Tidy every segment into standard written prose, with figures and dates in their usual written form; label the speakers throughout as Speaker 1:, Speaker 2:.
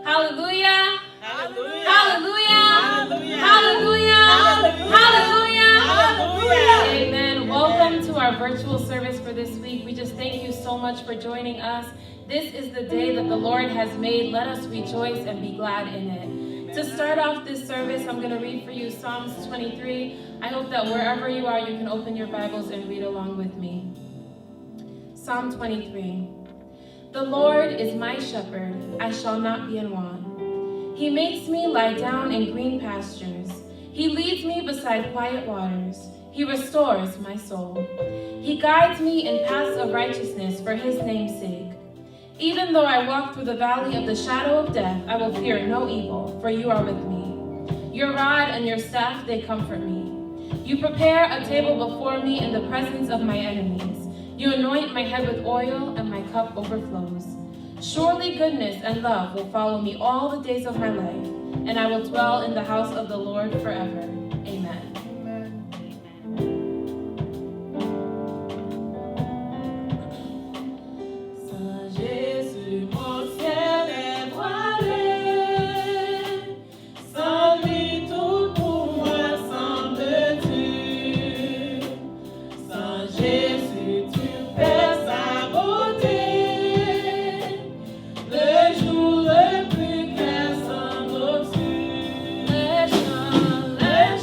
Speaker 1: Hallelujah.
Speaker 2: Hallelujah.
Speaker 1: Hallelujah.
Speaker 2: Hallelujah.
Speaker 1: Hallelujah.
Speaker 2: Hallelujah.
Speaker 1: Amen. Welcome to our virtual service for this week. We just thank you so much for joining us. This is the day that the Lord has made. Let us rejoice and be glad in it. To start off this service, I'm going to read for you Psalms 23. I hope that wherever you are, you can open your Bibles and read along with me. Psalm 23. The Lord is my shepherd, I shall not be in want. He makes me lie down in green pastures. He leads me beside quiet waters. He restores my soul. He guides me in paths of righteousness for his name's sake. Even though I walk through the valley of the shadow of death, I will fear no evil, for you are with me. Your rod and your staff, they comfort me. You prepare a table before me in the presence of my enemies. You anoint my head with oil, and my cup overflows. Surely goodness and love will follow me all the days of my life, and I will dwell in the house of the Lord forever. Amen.
Speaker 2: Let's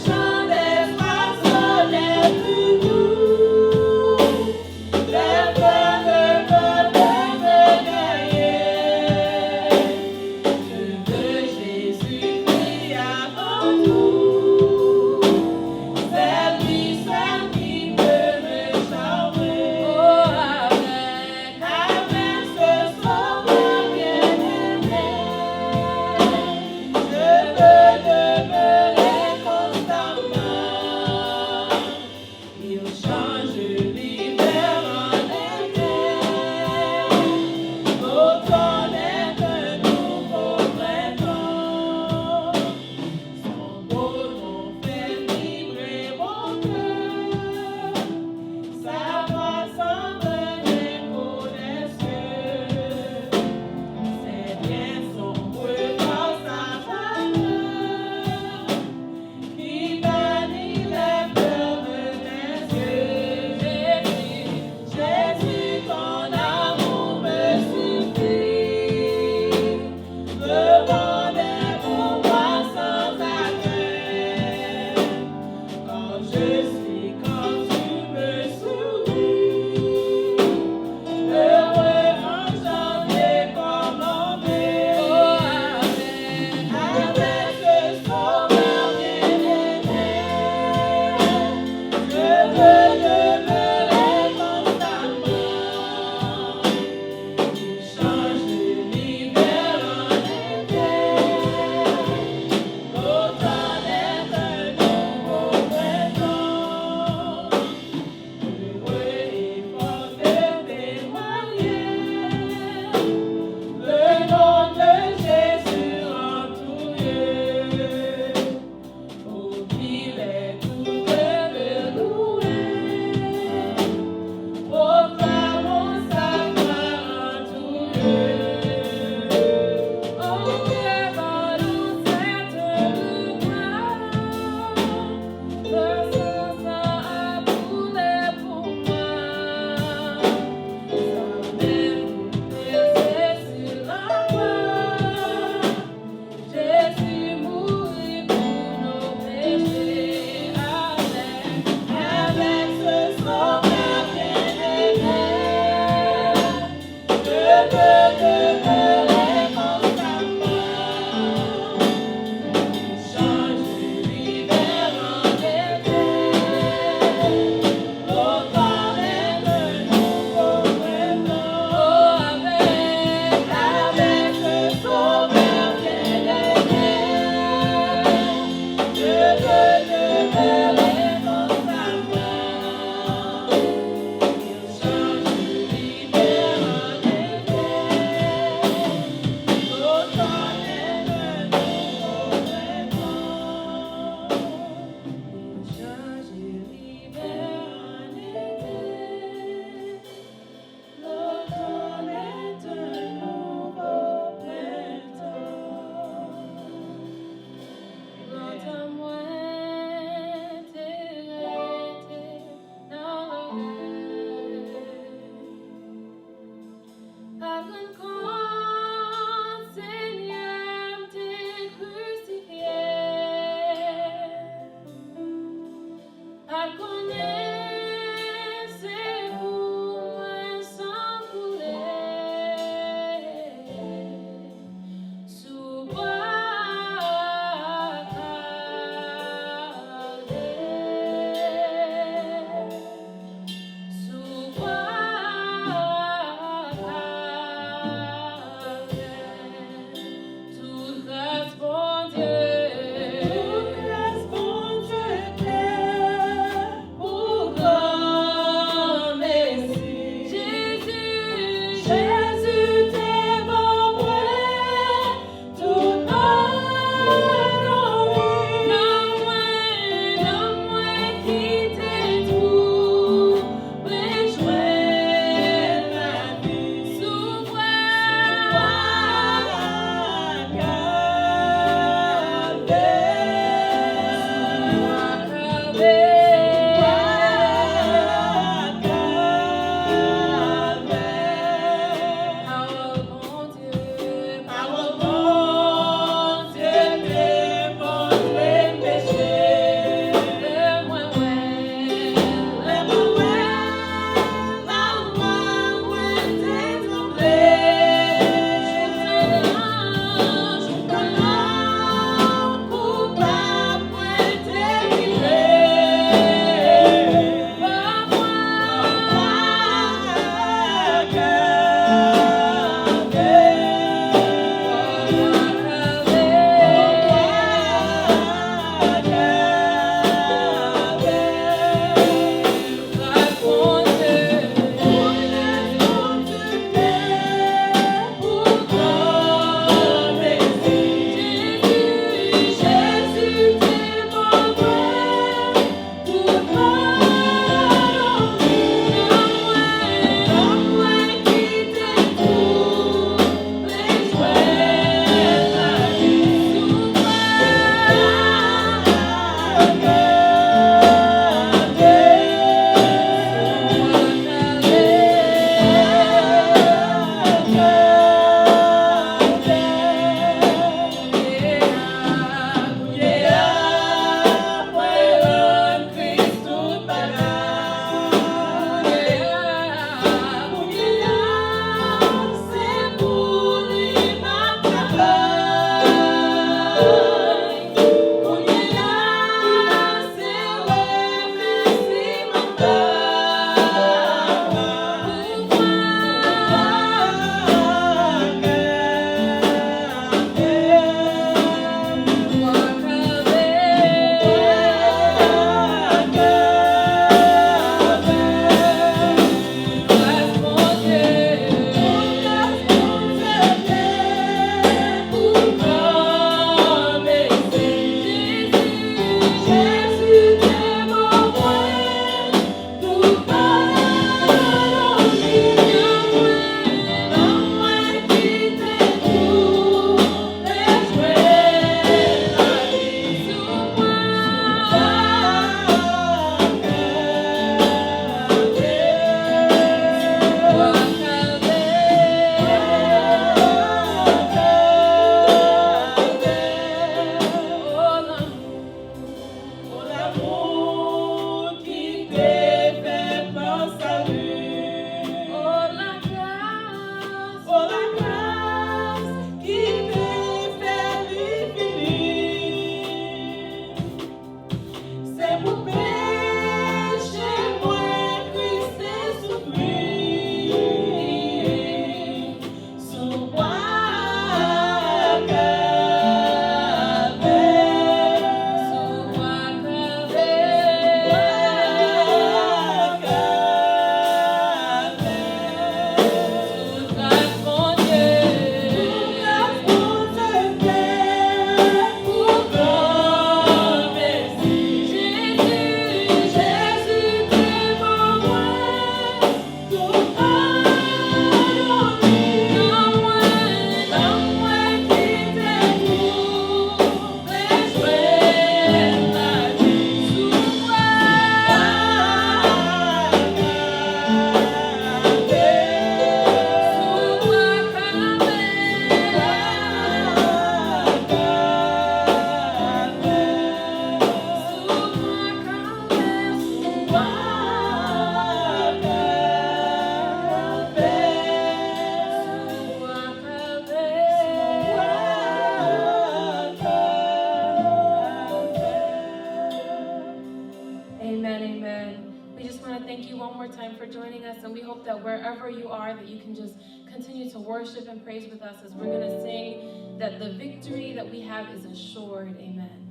Speaker 1: hope that wherever you are, that you can just continue to worship and praise with us as we're going to sing that the victory that we have is assured. Amen.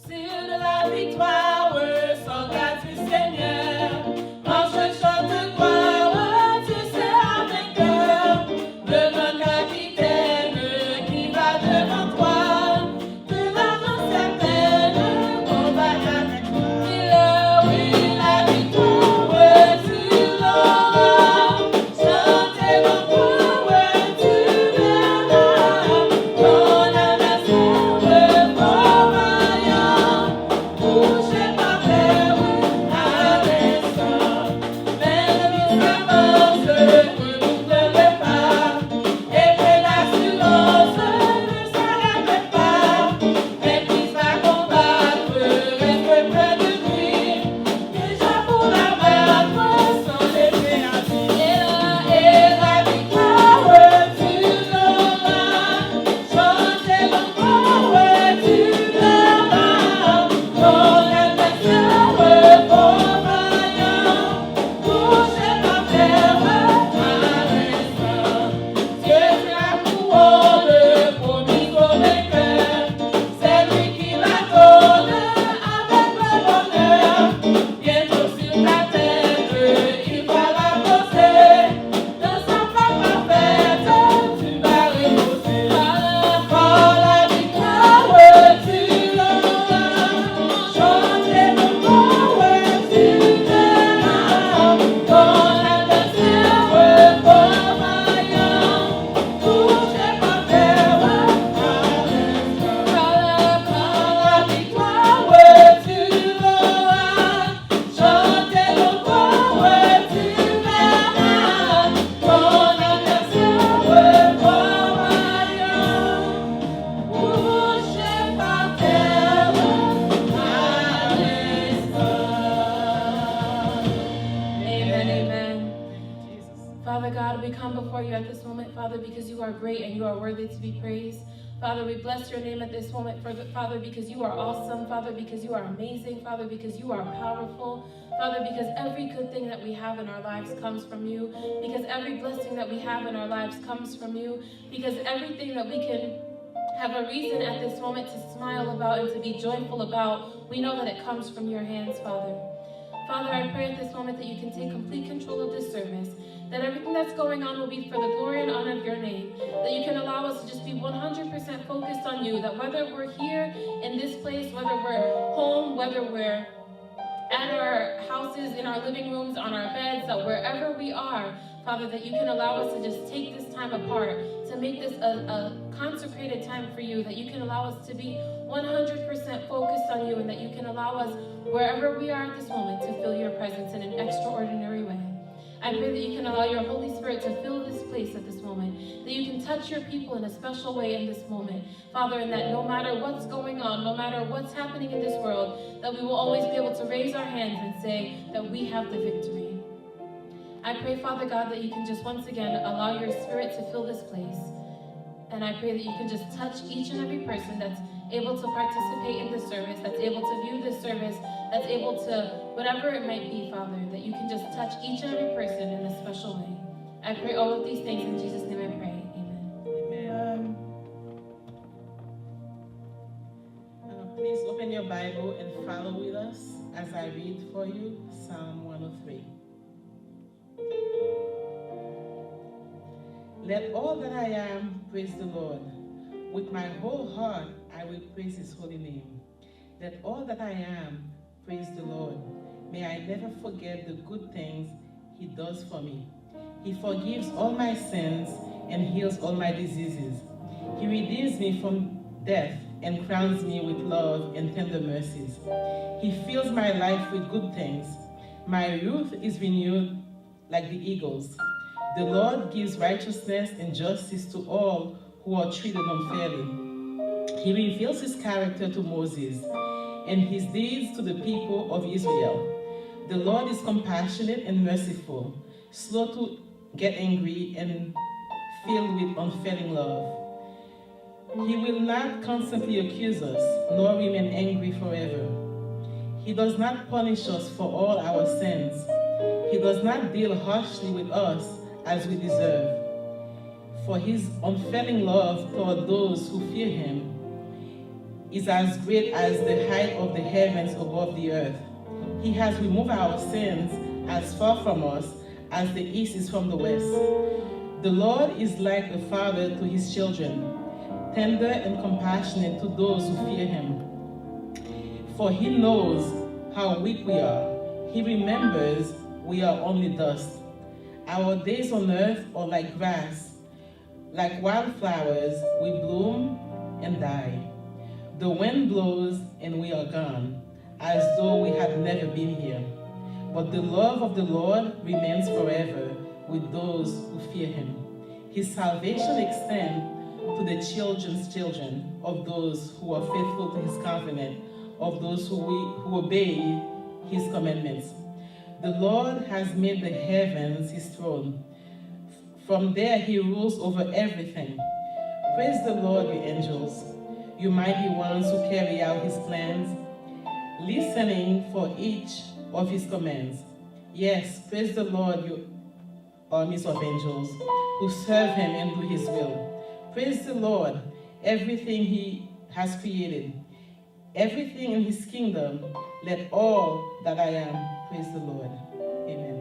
Speaker 2: Sur la victoire, soldat du Seigneur, marche, chante, gloire, tu seras vainqueur. Le grand capitaine qui va devant toi, de la mort certaine, combat avec toi. Oui, la victoire, tu l'auras. Chantez mon gloire, tu verras. Dans la nation, le fort vaillant, touché par terre, à l'instant. Même il s'avance, ne le pas. Et que l'assurance ne s'arrête pas. Mais qui va combattre, reste près de lui. Déjà pour la battre, sans laisser à vie. Et la victoire, tu l'auras. Chantez l'encore, tu verras. Dans la nation, fort vaillant, touché par terre, à l'instant. Dieu te la couronne, promise au vainqueur. C'est lui qui la donne avec le bonheur. Bientôt sur ta tête, il va la poser. Dans sa femme parfaite, tu vas reposer. Par la victoire, tu l'auras. Chantez le mot, tu verras. Dans la nation, fort vaillant, touché par terre, à l'instant. Par la victoire, tu l'auras. Chantez le mot, tu verras. Dans la nation, fort vaillant, touché par terre, à l'instant.
Speaker 1: Amen, amen. Father God, we come before you at this moment, Father, because you are great and you are worthy to be praised. Father, we bless your name at this moment, Father, because you are awesome, Father, because you are amazing, Father, because you are powerful, Father, because every good thing that we have in our lives comes from you, because every blessing that we have in our lives comes from you, because everything that we can have a reason at this moment to smile about and to be joyful about, we know that it comes from your hands, Father. Father, I pray at this moment that you can take complete control of this service, that everything that's going on will be for the glory and honor of your name, that you can allow us to just be 100% focused on you, that whether we're here in this place, whether we're home, whether we're at our houses, in our living rooms, on our beds, that wherever we are, Father, that you can allow us to just take this time apart, to make this a consecrated time for you, that you can allow us to be 100% focused on you, and that you can allow us, wherever we are at this moment, to feel your presence in an extraordinary way. I pray that you can allow your Holy Spirit to fill this place at this moment, that you can touch your people in a special way in this moment, Father, and that no matter what's going on, no matter what's happening in this world, that we will always be able to raise our hands and say that we have the victory. I pray, Father God, that you can just once again allow your Spirit to fill this place. And I pray that you can just touch each and every person that's able to participate in this service, that's able to view this service, that's able to, whatever it might be, Father, that you can just touch each and every person in a special way. I pray all of these things in Jesus' name I pray. Amen.
Speaker 3: Please open your Bible and follow with us as I read for you Psalm 103. Let all that I am praise the Lord. With my whole heart I will praise his holy name. Let all that I am praise the Lord. May I never forget the good things he does for me. He forgives all my sins and heals all my diseases. He redeems me from death and crowns me with love and tender mercies. He fills my life with good things. My youth is renewed like the eagles. The Lord gives righteousness and justice to all who are treated unfairly. He reveals his character to Moses and his deeds to the people of Israel. The Lord is compassionate and merciful, slow to get angry and filled with unfailing love. He will not constantly accuse us, nor remain angry forever. He does not punish us for all our sins, He does not deal harshly with us as we deserve. For his unfailing love toward those who fear him is as great as the height of the heavens above the earth. He has removed our sins as far from us as the east is from the west. The Lord is like a father to his children, tender and compassionate to those who fear him. For he knows how weak we are. He remembers we are only dust. Our days on earth are like grass. Like wildflowers, we bloom and die. The wind blows and we are gone, as though we had never been here. But the love of the Lord remains forever with those who fear him. His salvation extends to the children's children of those who are faithful to his covenant, of those who obey his commandments. The Lord has made the heavens his throne. From there he rules over everything. Praise the Lord, you angels, you mighty ones who carry out his plans, listening for each of his commands. Yes, praise the Lord, you armies of angels who serve him and do his will. Praise the Lord, everything he has created, everything in his kingdom. Let all that I am praise the Lord. Amen.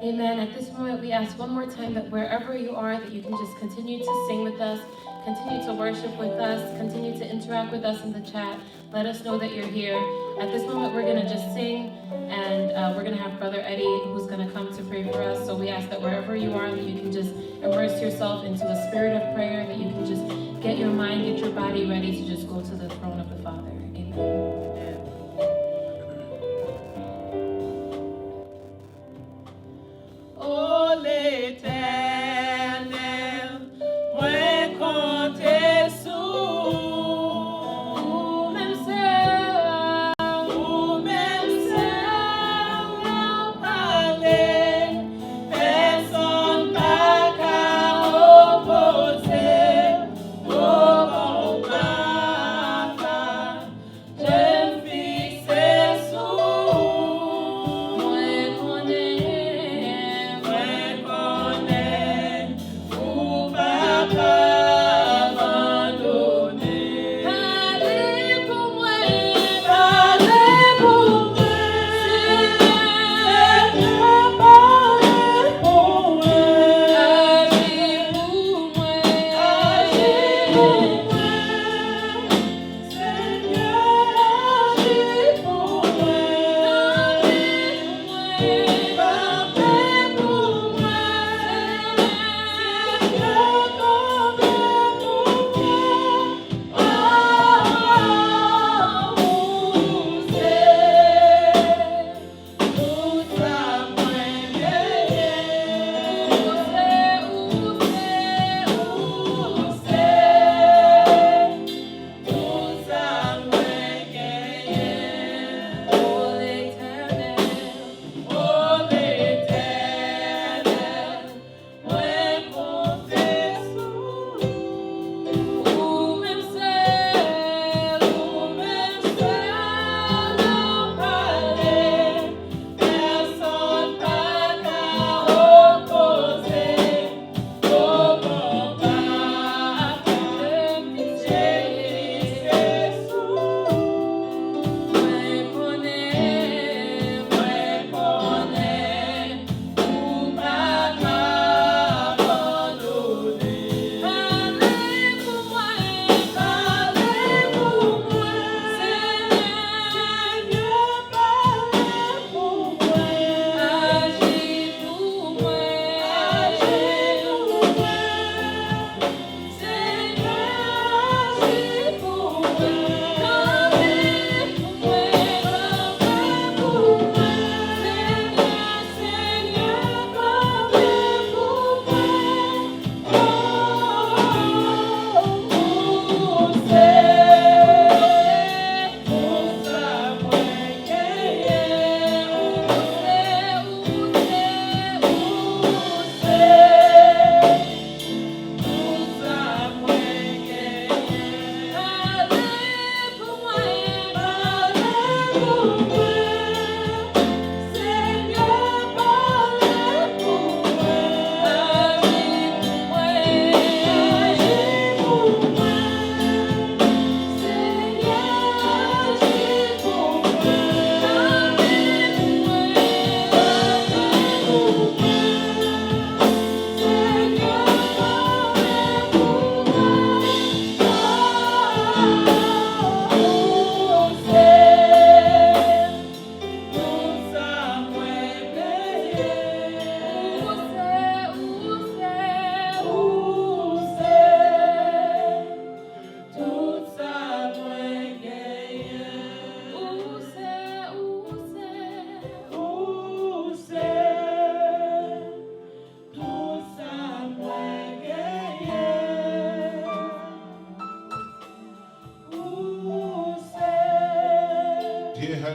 Speaker 1: Amen. At this moment, we ask one more time that wherever you are, that you can just continue to sing with us, continue to worship with us, continue to interact with us in the chat. Let us know that you're here. At this moment, we're going to just sing, and we're going to have Brother Eddie, who's going to come to pray for us. So we ask that wherever you are, that you can just immerse yourself into a spirit of prayer, that you can just get your mind, get your body ready to just go to the throne of the Father. Amen.
Speaker 2: Oh, l'Éternel, moi compter sous, ou même seul, parler, personne pas qu'à opposer, au bon papa.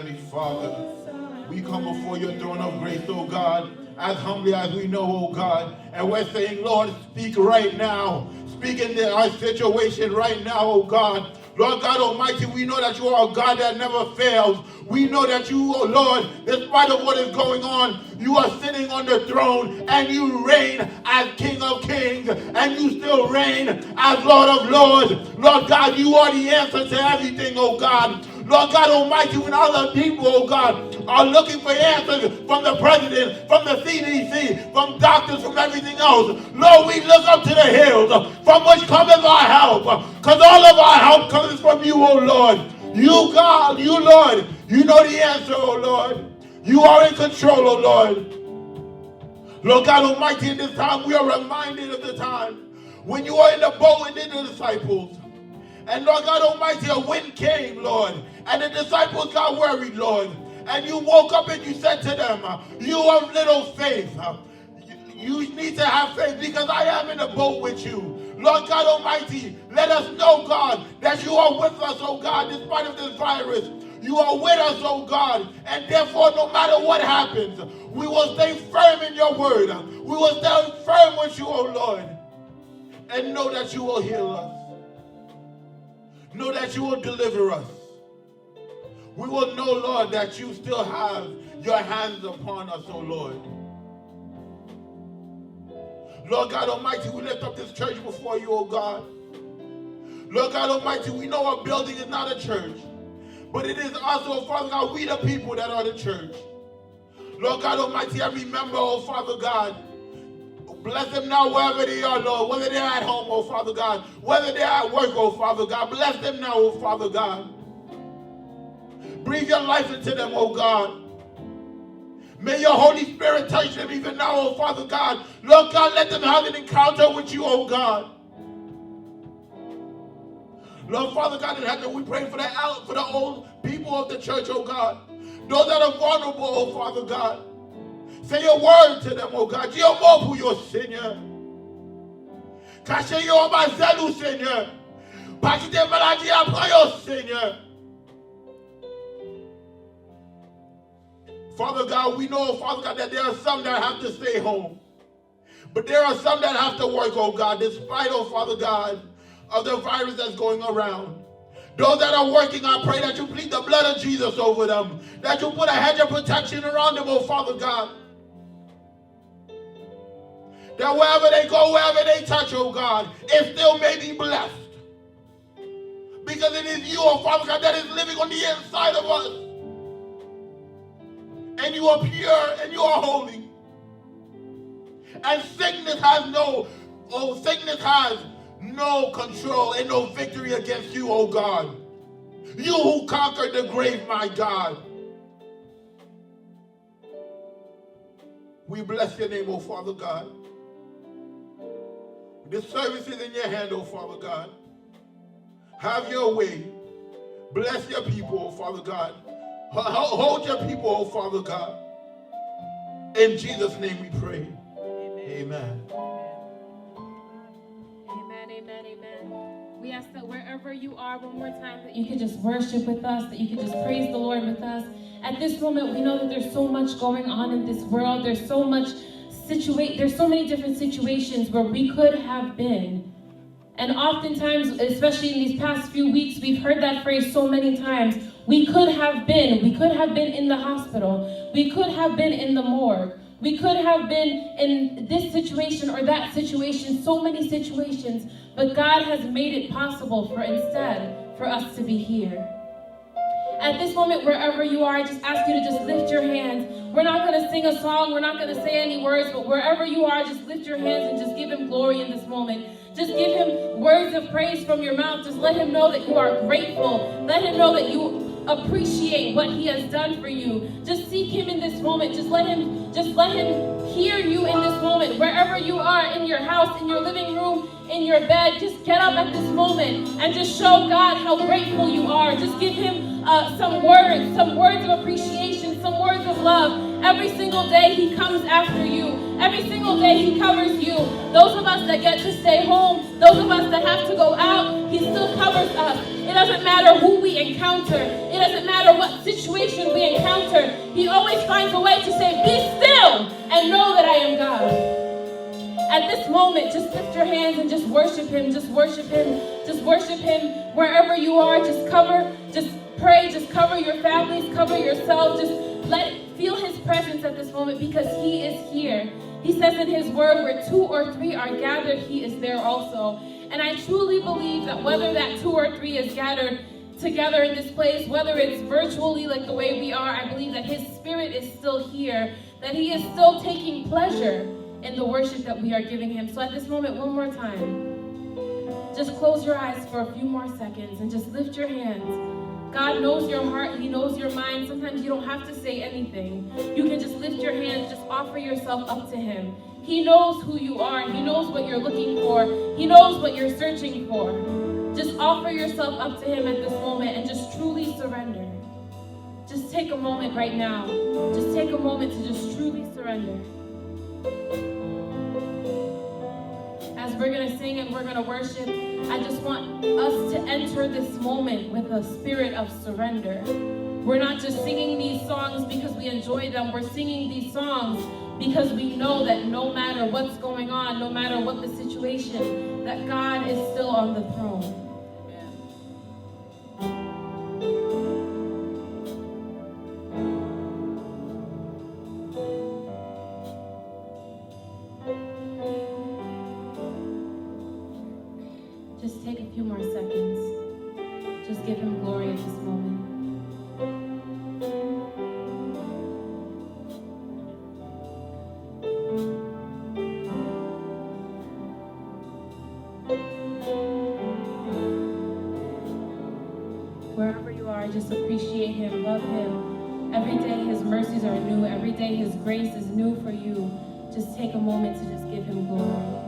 Speaker 4: Heavenly Father, we come before your throne of grace, oh God, as humbly as we know, oh God, and we're saying, Lord, speak right now. Speak in our situation right now, oh God. Lord God Almighty, we know that you are a God that never fails. We know that you, oh Lord, despite of what is going on, you are sitting on the throne and you reign as King of Kings and you still reign as Lord of Lords. Lord God, you are the answer to everything, oh God. Lord God Almighty, when other people, oh God, are looking for answers from the president, from the CDC, from doctors, from everything else, Lord, we look up to the hills from which cometh our help, because all of our help comes from you, oh Lord. You, God, you, Lord, you know the answer, oh Lord. You are in control, oh Lord. Lord God Almighty, in this time, we are reminded of the time when you were in the boat with the disciples. And Lord God Almighty, a wind came, Lord, and the disciples got worried, Lord. And you woke up and you said to them, you have little faith. You need to have faith because I am in the boat with you. Lord God Almighty, let us know, God, that you are with us, oh God, despite of this virus. You are with us, oh God, and therefore no matter what happens, we will stay firm in your word. We will stay firm with you, oh Lord, and know that you will heal us. Know that you will deliver us. We will know, Lord, that you still have your hands upon us, oh Lord. Lord God Almighty, we lift up this church before you, oh God. Lord God Almighty, we know our building is not a church, but it is also, Father God, we the people that are the church. Lord God Almighty, every member, oh Father God, bless them now wherever they are, Lord, whether they're at home, oh Father God, whether they're at work, oh Father God, bless them now, oh Father God. Breathe your life into them, oh God. May your Holy Spirit touch them even now, oh Father God. Lord God, let them have an encounter with you, oh God. Lord Father God in heaven, we pray for the old people of the church, oh God. Those that are vulnerable, oh Father God. Say your word to them, oh God. Dieu mot pour yo, Seigneur. Cachez yo en bas zèle, Seigneur. Pas quitter maladie après yo, Seigneur. Father God, we know, Father God, that there are some that have to stay home. But there are some that have to work, oh God, despite, oh Father God, of the virus that's going around. Those that are working, I pray that you plead the blood of Jesus over them. That you put a hedge of protection around them, oh Father God. That wherever they go, wherever they touch, oh God, it still may be blessed. Because it is you, oh Father God, that is living on the inside of us. And you are pure and you are holy. And sickness has no control and no victory against you, oh God. You who conquered the grave, my God. We bless your name, oh Father God. This service is in your hand, oh Father God. Have your way. Bless your people, oh Father God. Hold your people, oh Father God. In Jesus' name we pray. Amen.
Speaker 1: Amen, amen, amen. We ask that wherever you are, one more time, that you can just worship with us, that you can just praise the Lord with us. At this moment, we know that there's so much going on in this world. There's so many different situations where we could have been. And oftentimes, especially in these past few weeks, we've heard that phrase so many times. We could have been in the hospital. We could have been in the morgue. We could have been in this situation or that situation, so many situations. But God has made it possible for us to be here. At this moment, wherever you are, I just ask you to just lift your hands. We're not going to sing a song. We're not going to say any words. But wherever you are, just lift your hands and just give him glory in this moment. Just give him words of praise from your mouth. Just let him know that you are grateful. Let him know that you appreciate what he has done for you. Just seek him in this moment. Just let him hear you in this moment. Wherever you are, in your house, in your living room, in your bed, just get up at this moment and just show God how grateful you are. Just give him some words of appreciation, some words of love. Every single day he comes after you. Every single single day He covers you. Those of us that get to stay home, those of us that have to go out, He still covers us. It doesn't matter who we encounter. It doesn't matter what situation we encounter. He always finds a way to say, be still and know that I am God. At this moment, just lift your hands and just worship Him. Just worship Him. Just worship Him wherever you are. Just pray. Just cover your families. Cover yourself. Just feel His presence at this moment because He is here. He says in His word, where 2 or 3 are gathered, He is there also. And I truly believe that whether that 2 or 3 is gathered together in this place, whether it's virtually like the way we are, I believe that His Spirit is still here, that He is still taking pleasure in the worship that we are giving Him. So at this moment, one more time, just close your eyes for a few more seconds and just lift your hands. God knows your heart. He knows your mind. Sometimes you don't have to say anything. You can just lift your hands, just offer yourself up to Him. He knows who you are. He knows what you're looking for. He knows what you're searching for. Just offer yourself up to Him at this moment and just truly surrender. Just take a moment right now. Just take a moment to just truly surrender. As we're going to sing and we're going to worship, I just want us to enter this moment with a spirit of surrender. We're not just singing these songs because we enjoy them. We're singing these songs because we know that no matter what's going on, no matter what the situation, that God is still on the throne. Just take a few more seconds. Just give Him glory at this moment. Wherever you are, just appreciate Him, love Him. Every day His mercies are new. Every day His grace is new for you. Just take a moment to just give Him glory.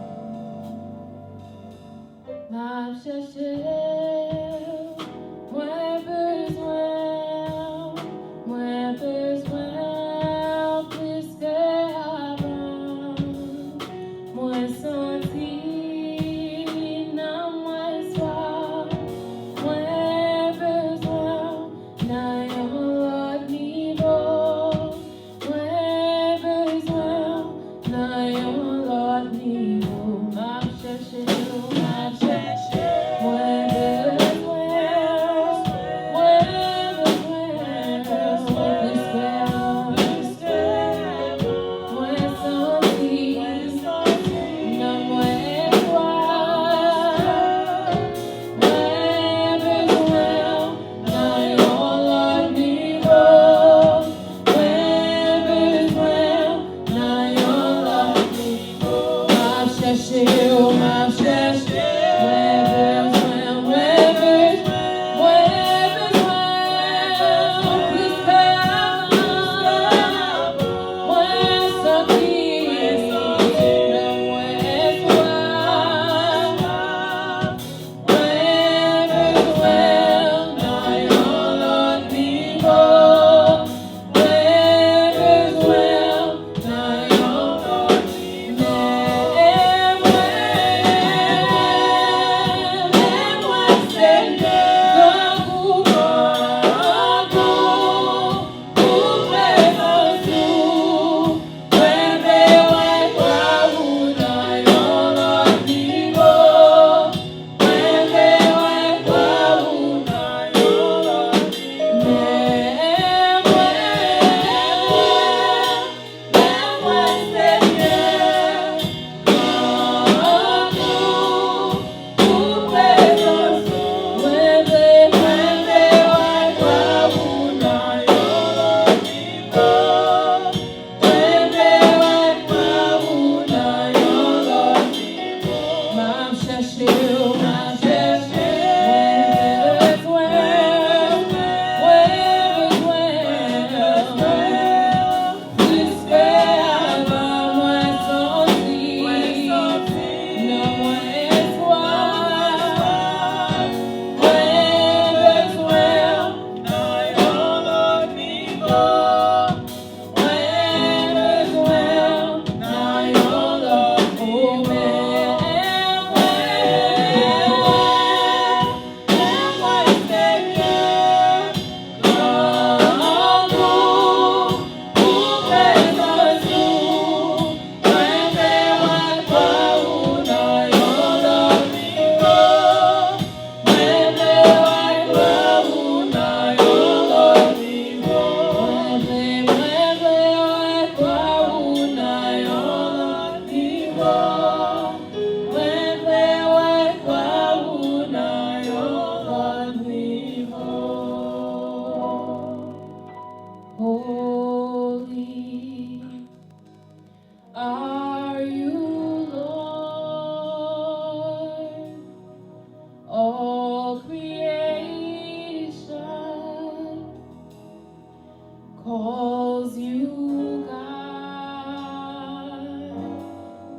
Speaker 1: Holy are you, Lord. All creation calls you God.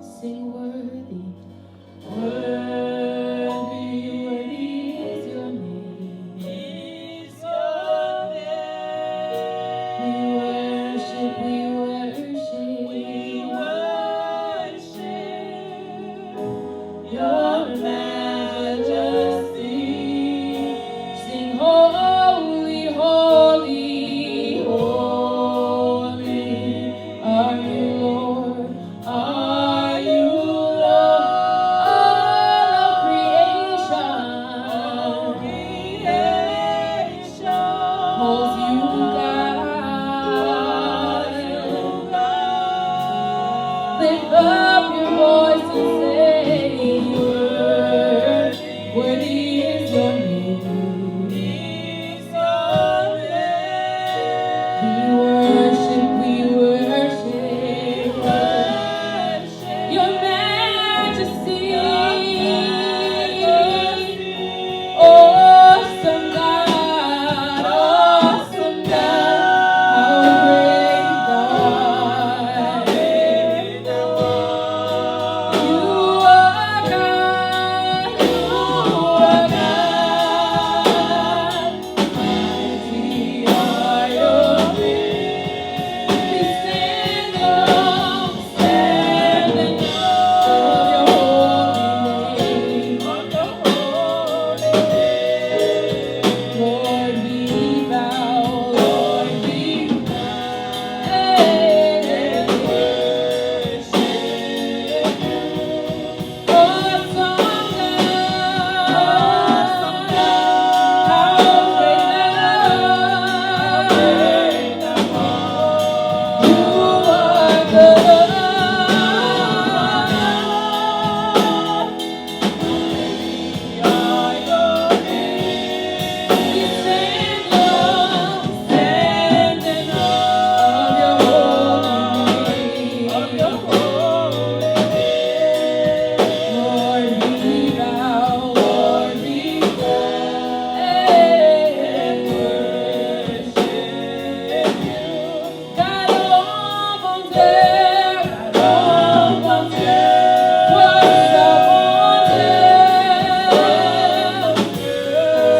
Speaker 1: Sing worthy. Worthy, worthy is your name.
Speaker 2: Is your name.
Speaker 1: We worship, we worship.
Speaker 2: We worship
Speaker 1: Your majesty. Sing holy, holy, holy are you, Lord. Are you, Lord? All of creation calls you God. Lift up your voice and say, worthy is your name.
Speaker 2: Is your name.
Speaker 1: We worship, your majesty. Awesome God, awesome God, how great thou art. You are God, you are God. Mighty are your ways. We stand alone, standing of your holy name. Lord, we bow, Lord, we awesome God, how great thou art. You are good. We stand alone, standing of your holy name. Lord, we bow, Lord, we worship you. God on terre, what's up on terre?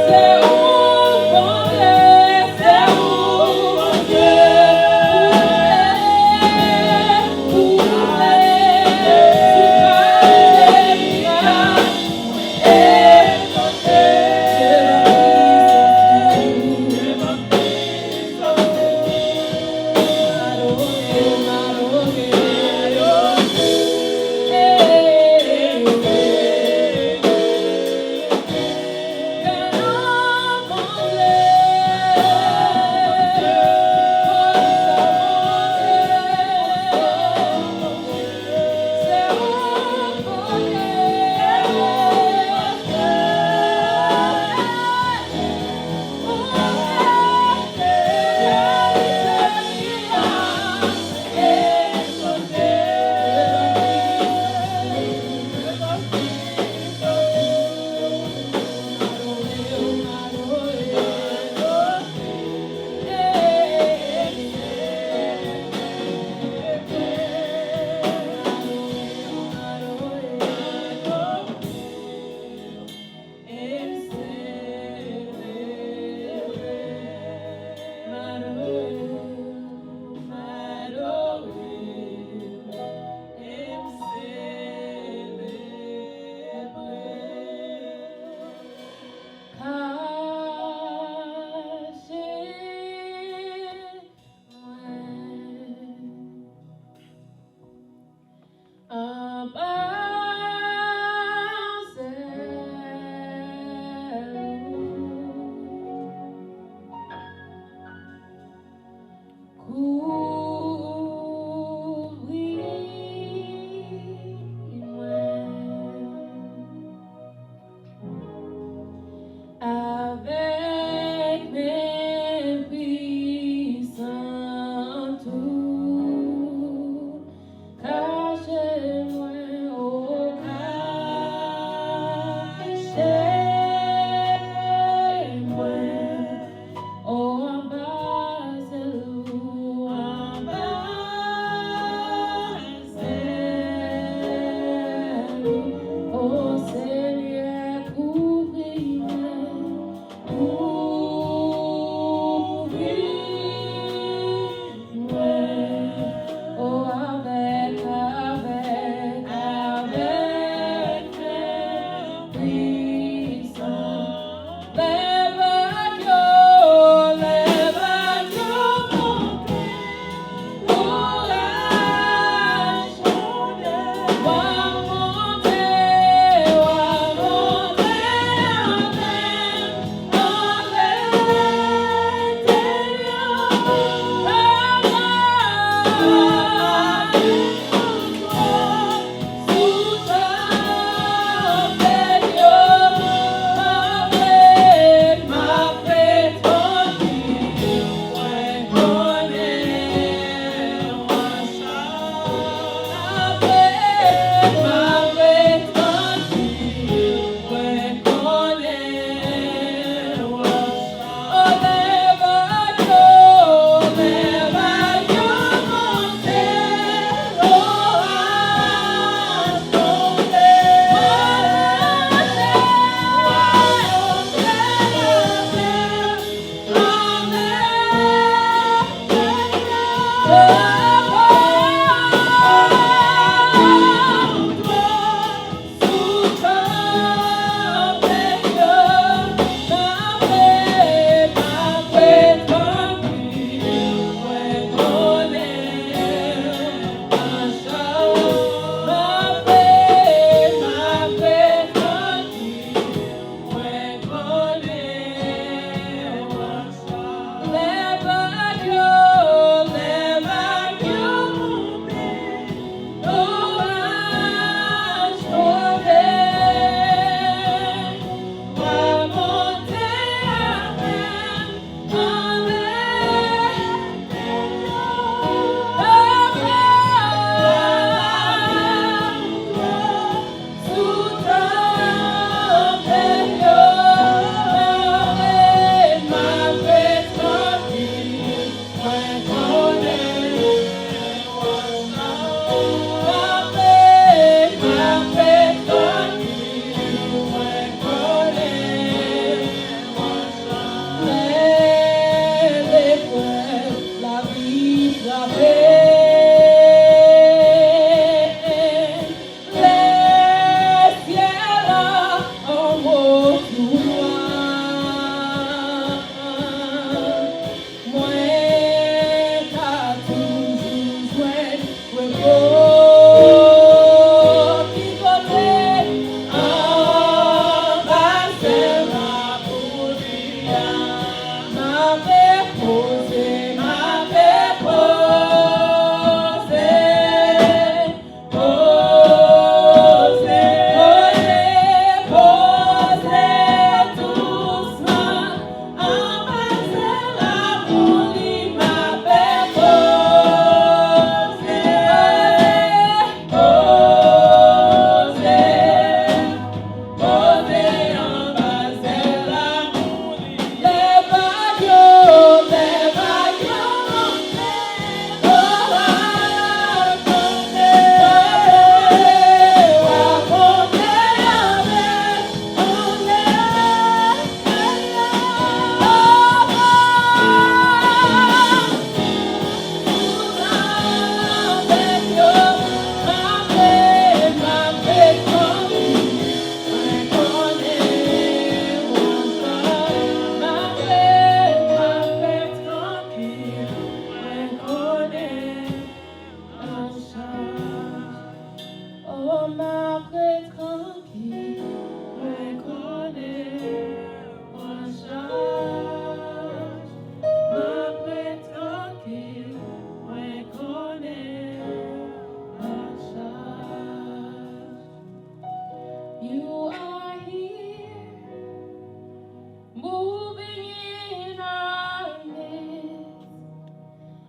Speaker 1: C'est où on terre, c'est où on terre, où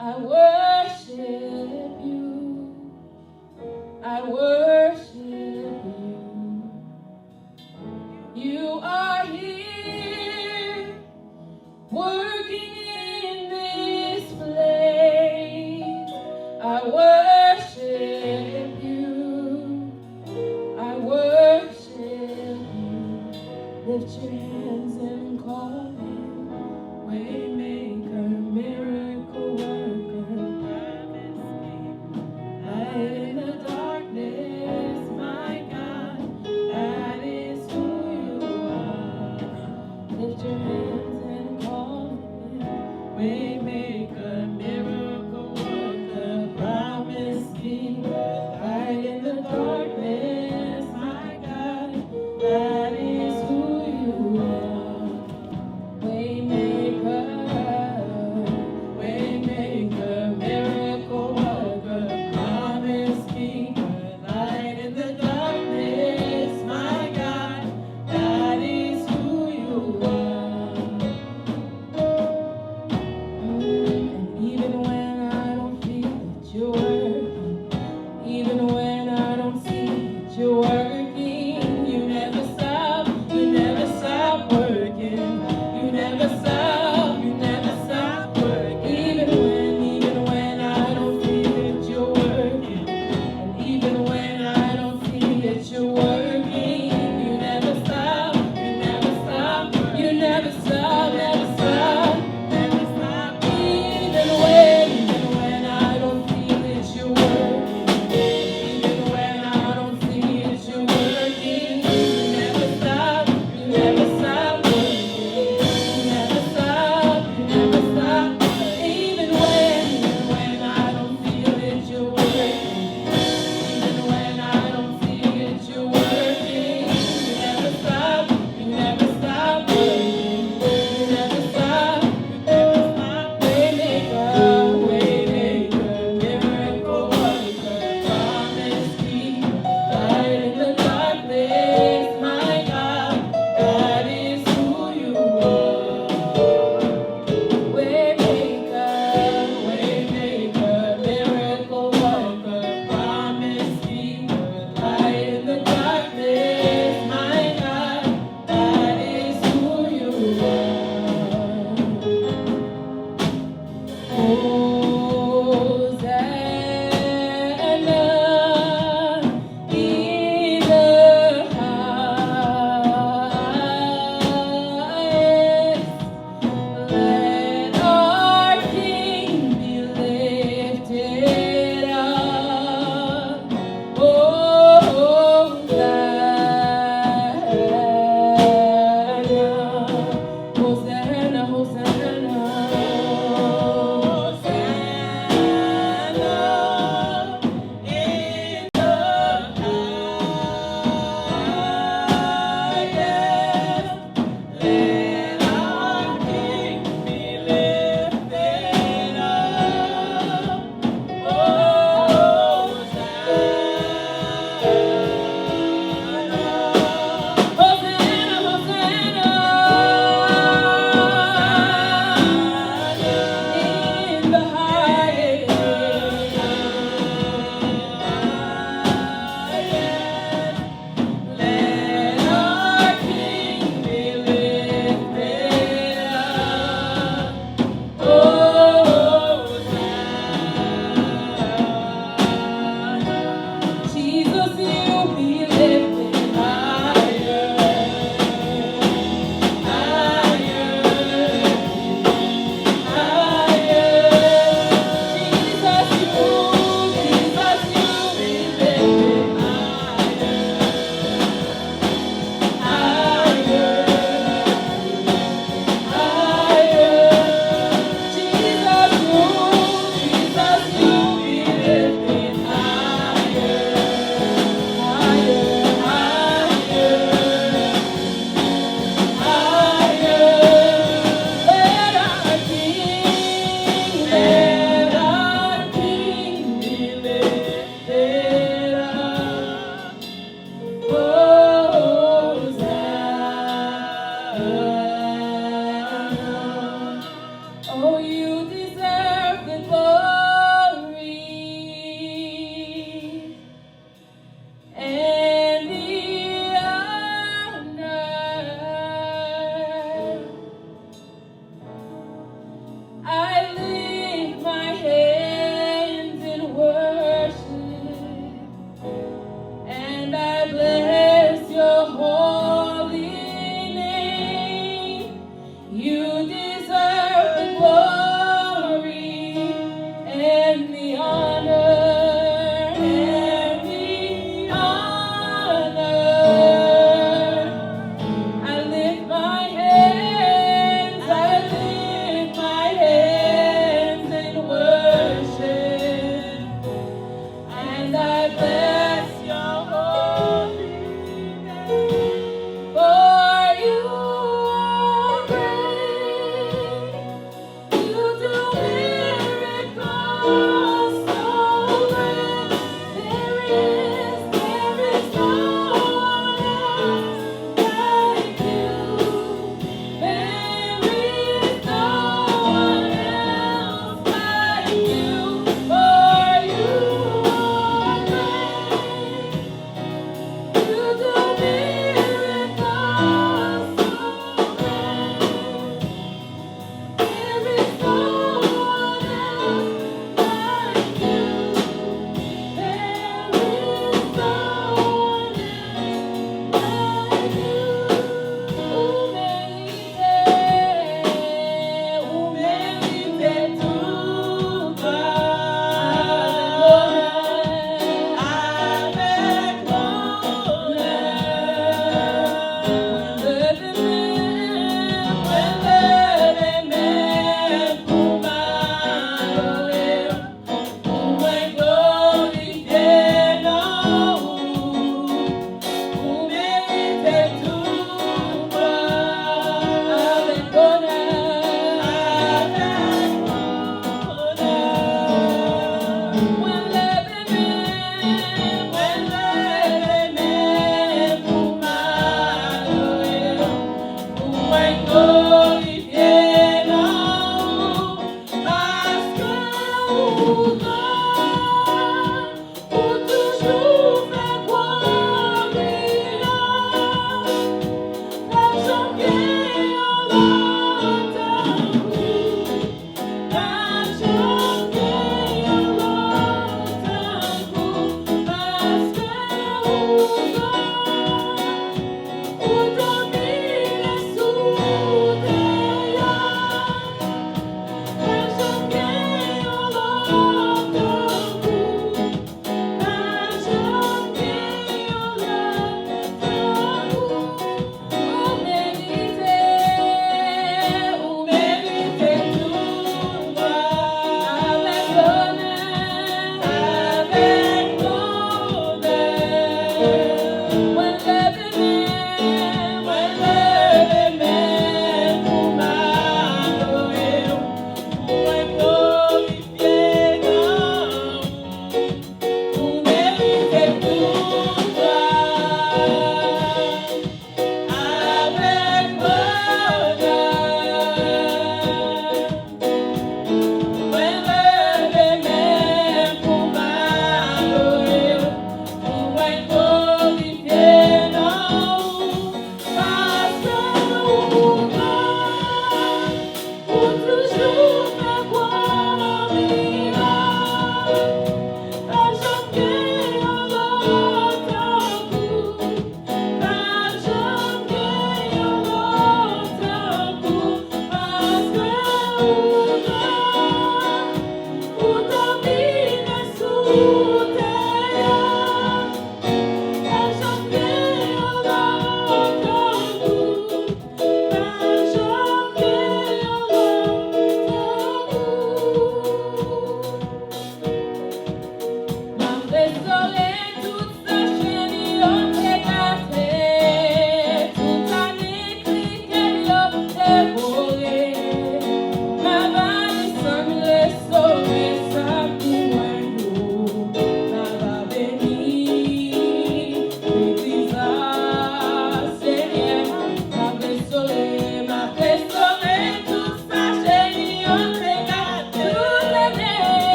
Speaker 1: I worship you. I worship you. You are here, working in this place. I worship you. I worship you. Lift your hands and call him Waymaker, miracle worker, light in the darkness.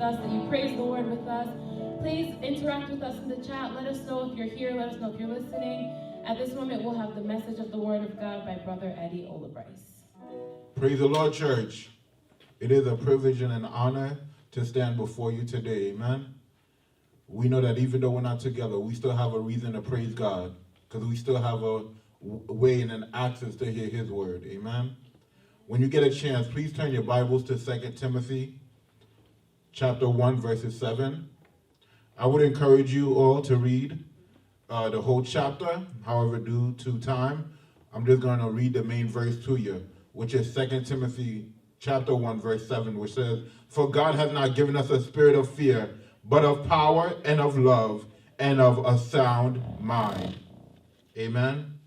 Speaker 1: us, that you praise the Lord with us. Please interact with us in the chat. Let us know if you're here. Let us know if you're listening. At this moment, we'll have the message of the Word of God by Brother Eddie Olabryce.
Speaker 4: Praise the Lord, church. It is a privilege and an honor to stand before you today. Amen. We know that even though we're not together, we still have a reason to praise God, because we still have a way and an access to hear his word. Amen. When you get a chance, please turn your Bibles to 2 Timothy chapter 1, verses 7. I would encourage you all to read the whole chapter. However, due to time, I'm just going to read the main verse to you, which is 2 Timothy chapter 1, verse 7, which says, "For God has not given us a spirit of fear, but of power and of love and of a sound mind." Amen.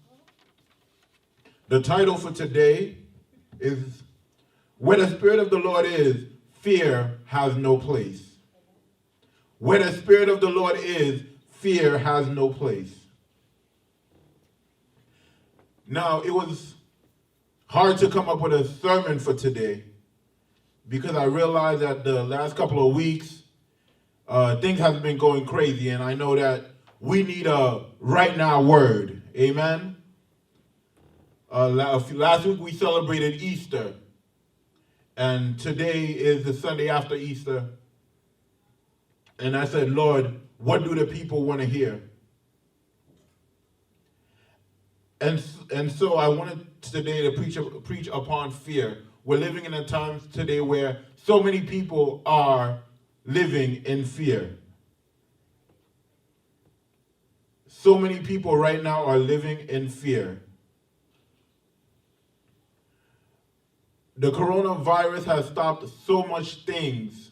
Speaker 4: The title for today is, "Where the Spirit of the Lord is, fear has no place." Where the Spirit of the Lord is, fear has no place. Now, it was hard to come up with a sermon for today because I realized that the last couple of weeks, things have been going crazy, and I know that we need a right now word. Amen. Last week we celebrated Easter, and today is the Sunday after Easter. And I said, Lord, what do the people want to hear? And so I wanted today to preach upon fear. We're living in a time today where so many people are living in fear. So many people right now are living in fear. The coronavirus has stopped so much things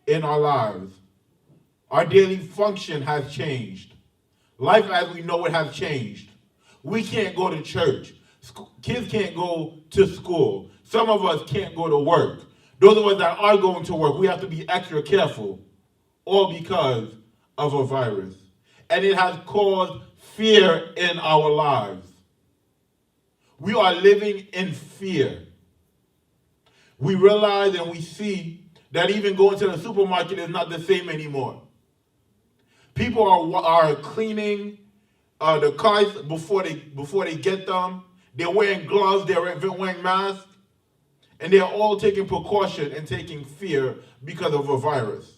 Speaker 4: in our lives. Our daily function has changed. Life as we know it has changed. We can't go to church. Kids can't go to school. Some of us can't go to work. Those of us that are going to work, we have to be extra careful, all because of a virus. And it has caused fear in our lives. We are living in fear. We realize and we see that even going to the supermarket is not the same anymore. People are cleaning the cars before they get them. They're wearing gloves, they're wearing masks, and they're all taking precaution and taking fear because of a virus.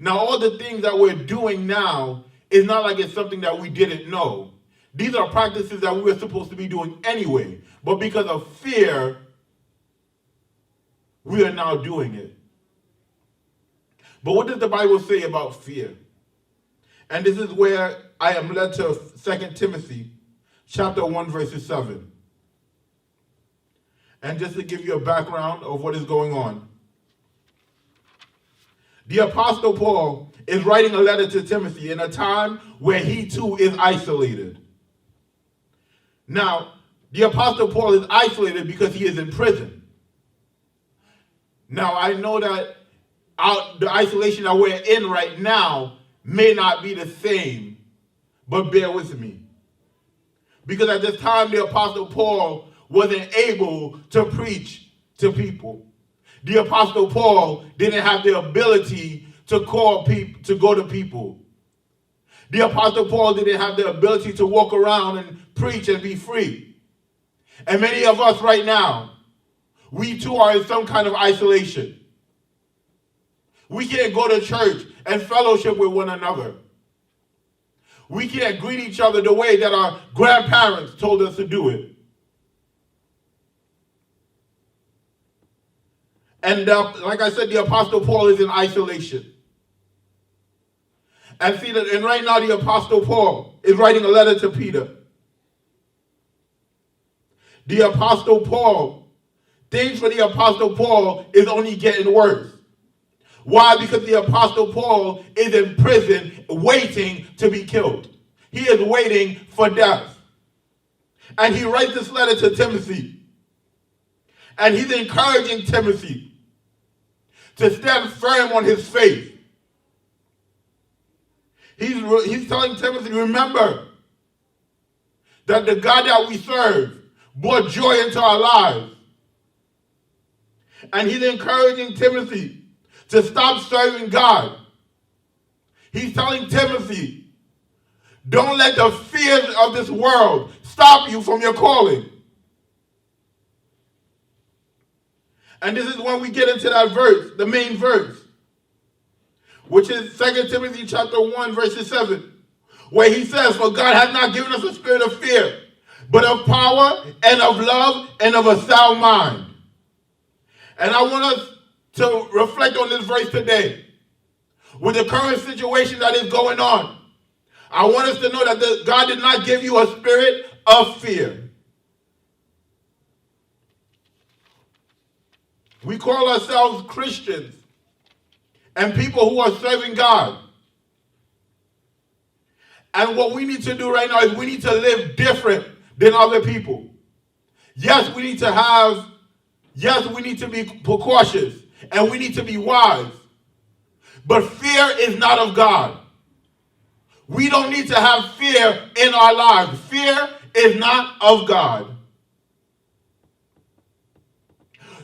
Speaker 4: Now, all the things that we're doing now is not like it's something that we didn't know. These are practices that we were supposed to be doing anyway, but because of fear, we are now doing it. But what does the Bible say about fear? And this is where I am led to 2 Timothy chapter 1, verses 7. And just to give you a background of what is going on. The Apostle Paul is writing a letter to Timothy in a time where he too is isolated. Now, the Apostle Paul is isolated because he is in prison. Now, I know that the isolation that we're in right now may not be the same, but bear with me. Because at this time, the Apostle Paul wasn't able to preach to people. The Apostle Paul didn't have the ability to call people, to go to people. The Apostle Paul didn't have the ability to walk around and preach and be free. And many of us right now, we too are in some kind of isolation. We can't go to church and fellowship with one another. We can't greet each other the way that our grandparents told us to do it. And like I said, the Apostle Paul is in isolation. And see that, and right now the Apostle Paul is writing a letter to Peter. The Apostle Paul, things for the Apostle Paul is only getting worse. Why? Because the Apostle Paul is in prison waiting to be killed. He is waiting for death. And he writes this letter to Timothy. And he's encouraging Timothy to stand firm on his faith. He's telling Timothy, remember that the God that we serve brought joy into our lives. And he's encouraging Timothy to stop serving God. He's telling Timothy, don't let the fears of this world stop you from your calling. And this is when we get into that verse, the main verse, which is 2 Timothy chapter 1, verses 7, where he says, for God has not given us a spirit of fear, but of power and of love and of a sound mind. And I want us to reflect on this verse today. With the current situation that is going on, I want us to know that God did not give you a spirit of fear. We call ourselves Christians and people who are serving God. And what we need to do right now is we need to live different than other people. Yes, we need to be precautious and we need to be wise. But fear is not of God. We don't need to have fear in our lives. Fear is not of God.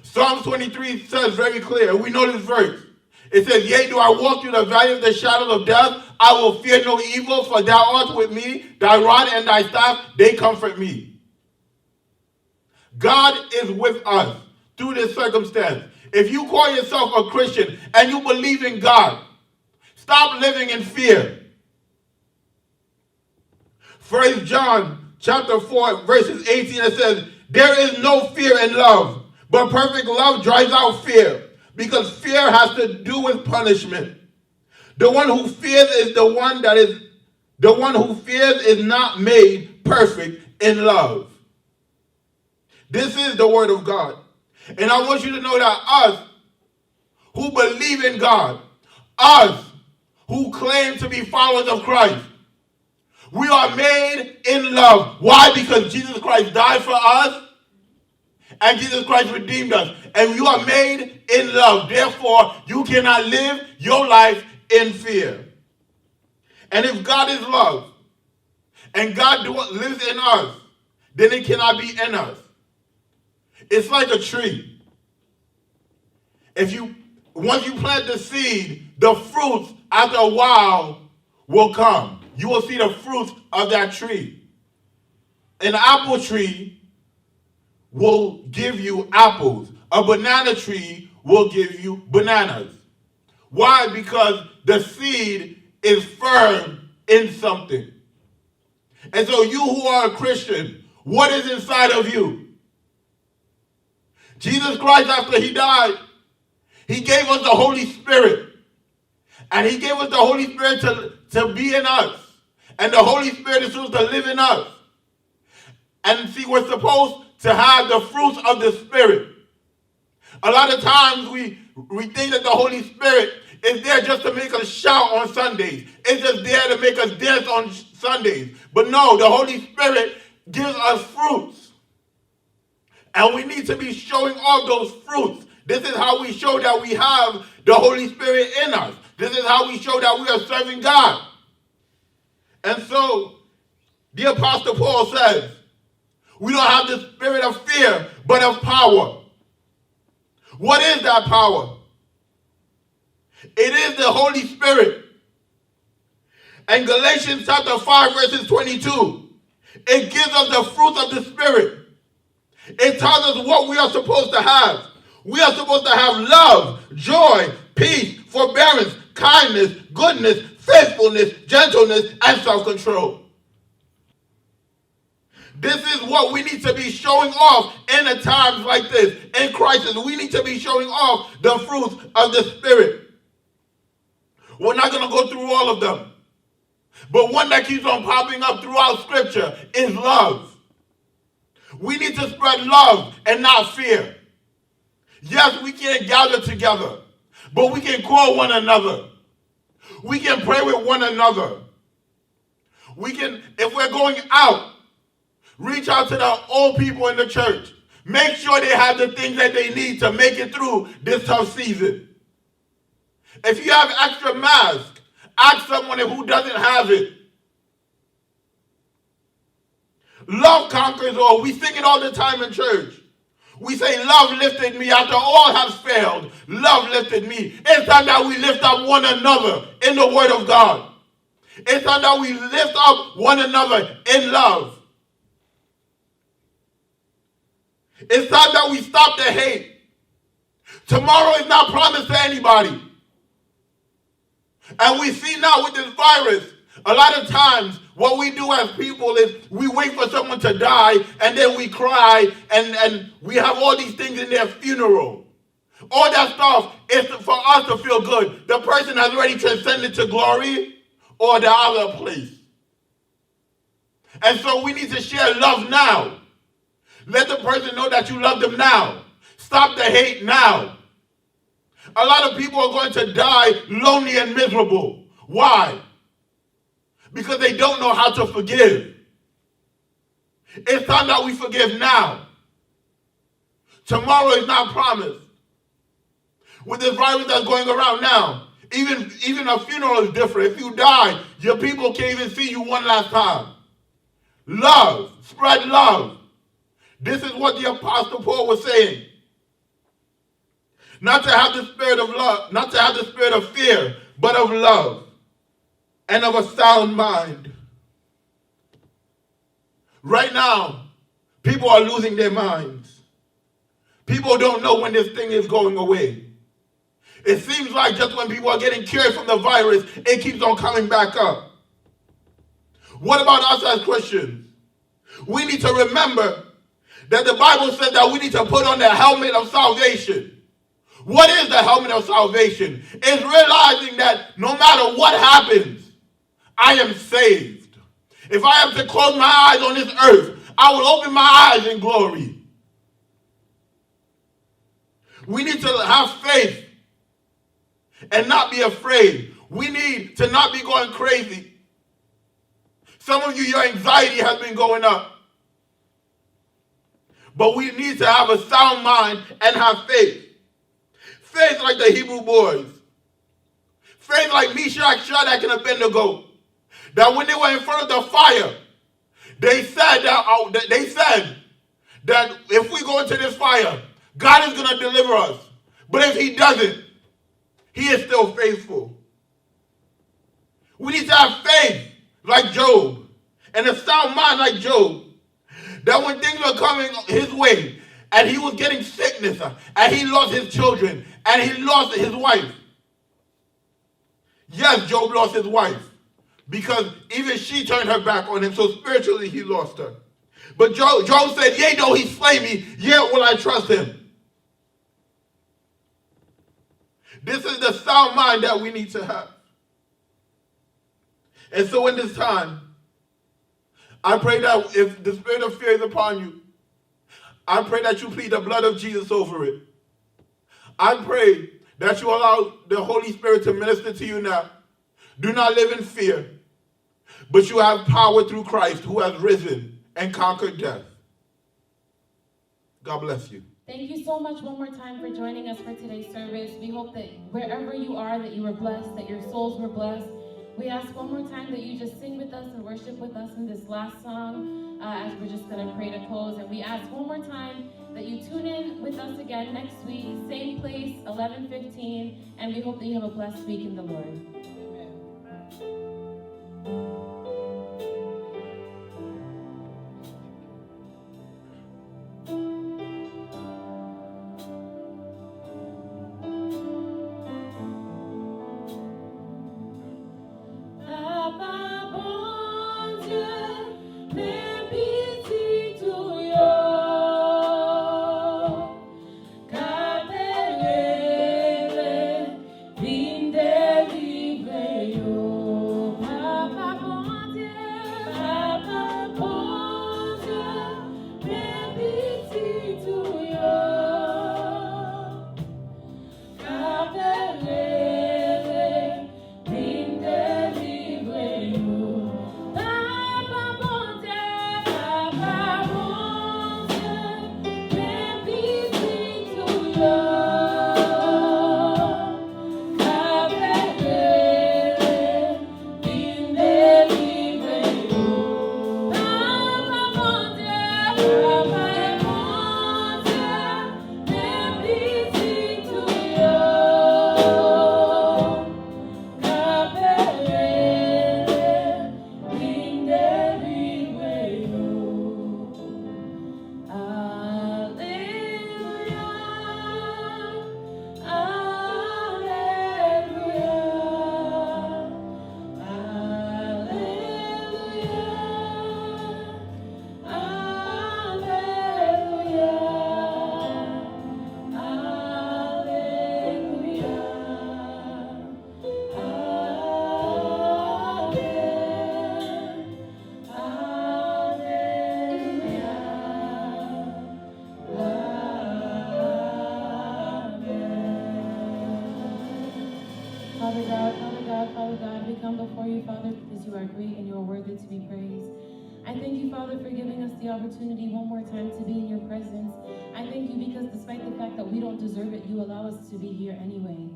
Speaker 4: Psalms 23 says very clear, we know this verse. It says, yea, do I walk through the valley of the shadow of death, I will fear no evil, for thou art with me, thy rod and thy staff, they comfort me. God is with us through this circumstance. If you call yourself a Christian and you believe in God, stop living in fear. 1 John chapter 4, verses 18, it says, there is no fear in love, but perfect love drives out fear, because fear has to do with punishment. The one who fears is not made perfect in love. This is the word of God. And I want you to know that us who believe in God, us who claim to be followers of Christ, we are made in love. Why? Because Jesus Christ died for us and Jesus Christ redeemed us. And you are made in love. Therefore, you cannot live your life in fear. And if God is love and God lives in us, then it cannot be in us. It's like a tree. Once you plant the seed, the fruits after a while will come. You will see the fruits of that tree. An apple tree will give you apples. A banana tree will give you bananas. Why? Because the seed is firm in something. And so you who are a Christian, what is inside of you? Jesus Christ, after he died, he gave us the Holy Spirit. And he gave us the Holy Spirit to be in us. And the Holy Spirit is supposed to live in us. And see, we're supposed to have the fruits of the Spirit. A lot of times we think that the Holy Spirit is there just to make us shout on Sundays. It's just there to make us dance on Sundays. But no, the Holy Spirit gives us fruits. And we need to be showing off those fruits. This is how we show that we have the Holy Spirit in us. This is how we show that we are serving God. And so, the Apostle Paul says, we don't have the spirit of fear, but of power. What is that power? It is the Holy Spirit. And Galatians chapter 5, verses 22, it gives us the fruits of the Spirit. It tells us what we are supposed to have. We are supposed to have love, joy, peace, forbearance, kindness, goodness, faithfulness, gentleness, and self-control. This is what we need to be showing off in a times like this. In crisis, we need to be showing off the fruits of the Spirit. We're not going to go through all of them. But one that keeps on popping up throughout Scripture is love. We need to spread love and not fear. Yes, we can't gather together, but we can call one another. We can pray with one another. We can, if we're going out, reach out to the old people in the church. Make sure they have the things that they need to make it through this tough season. If you have extra mask, ask someone who doesn't have it. Love conquers all. We sing it all the time in church. We say, love lifted me after all has failed. Love lifted me. It's time that we lift up one another in the word of God. It's time that we lift up one another in love. It's time that we stop the hate. Tomorrow is not promised to anybody. And we see now with this virus, a lot of times what we do as people is we wait for someone to die and then we cry and we have all these things in their funeral. All that stuff is for us to feel good. The person has already transcended to glory or the other place. And so we need to share love now. Let the person know that you love them now. Stop the hate now. A lot of people are going to die lonely and miserable. Why? Because they don't know how to forgive. It's time that we forgive now. Tomorrow is not promised. With this virus that's going around now, even a funeral is different. If you die, your people can't even see you one last time. Love. Spread love. This is what the Apostle Paul was saying. Not to have the spirit of love, not to have the spirit of fear, but of love and of a sound mind. Right now, people are losing their minds. People don't know when this thing is going away. It seems like just when people are getting cured from the virus, it keeps on coming back up. What about us as Christians? We need to remember that the Bible says that we need to put on the helmet of salvation. What is the helmet of salvation? It's realizing that no matter what happens, I am saved. If I have to close my eyes on this earth, I will open my eyes in glory. We need to have faith and not be afraid. We need to not be going crazy. Some of you, your anxiety has been going up. But we need to have a sound mind and have faith. Faith like the Hebrew boys. Faith like Meshach, Shadrach, and Abednego. That when they were in front of the fire, they said that if we go into this fire, God is going to deliver us. But if he doesn't, he is still faithful. We need to have faith like Job and a sound mind like Job. That when things were coming his way and he was getting sickness and he lost his children and he lost his wife. Yes, Job lost his wife because even she turned her back on him, so spiritually he lost her. But Job said, yea, though he slay me, yet will I trust him. This is the sound mind that we need to have. And so in this time, I pray that if the spirit of fear is upon you, I pray that you plead the blood of Jesus over it. I pray that you allow the Holy Spirit to minister to you now. Do not live in fear, but you have power through Christ who has risen and conquered death. God bless you.
Speaker 1: Thank you so much one more time for joining us for today's service. We hope that wherever you are, that you were blessed, that your souls were blessed. We ask one more time that you just sing with us and worship with us in this last song as we're just going to pray to close. And we ask one more time that you tune in with us again next week, same place, 11:15, and we hope that you have a blessed week in the Lord.
Speaker 2: Capelele, Vindeli
Speaker 1: Father God, Father God, Father God, we come before you, Father, because you are great and you are worthy to be praised. I thank you, Father, for giving us the opportunity one more time to be in your presence. I thank you because despite the fact that we don't deserve it, you allow us to be here anyway.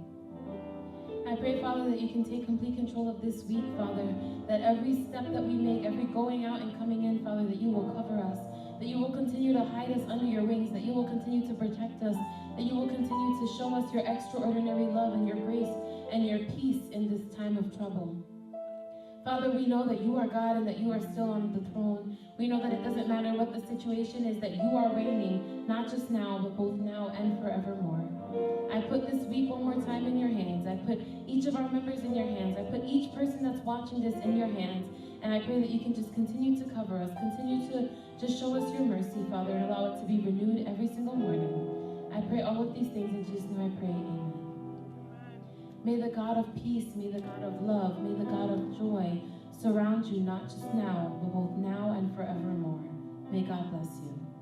Speaker 1: I pray, Father, that you can take complete control of this week, Father, that every step that we make, every going out and coming in, Father, that you will cover us, that you will continue to hide us under your wings, that you will continue to protect us, that you will continue to show us your extraordinary love and your grace and your peace in this time of trouble. Father, we know that you are God and that you are still on the throne. We know that it doesn't matter what the situation is, that you are reigning, not just now, but both now and forevermore. I put this week one more time in your hands. I put each of our members in your hands. I put each person that's watching this in your hands. And I pray that you can just continue to cover us, continue to just show us your mercy, Father, and allow it to be renewed every single morning. I pray all of these things in Jesus' name I pray, amen. May the God of peace, may the God of love, may the God of joy surround you not just now, but both now and forevermore. May God bless you.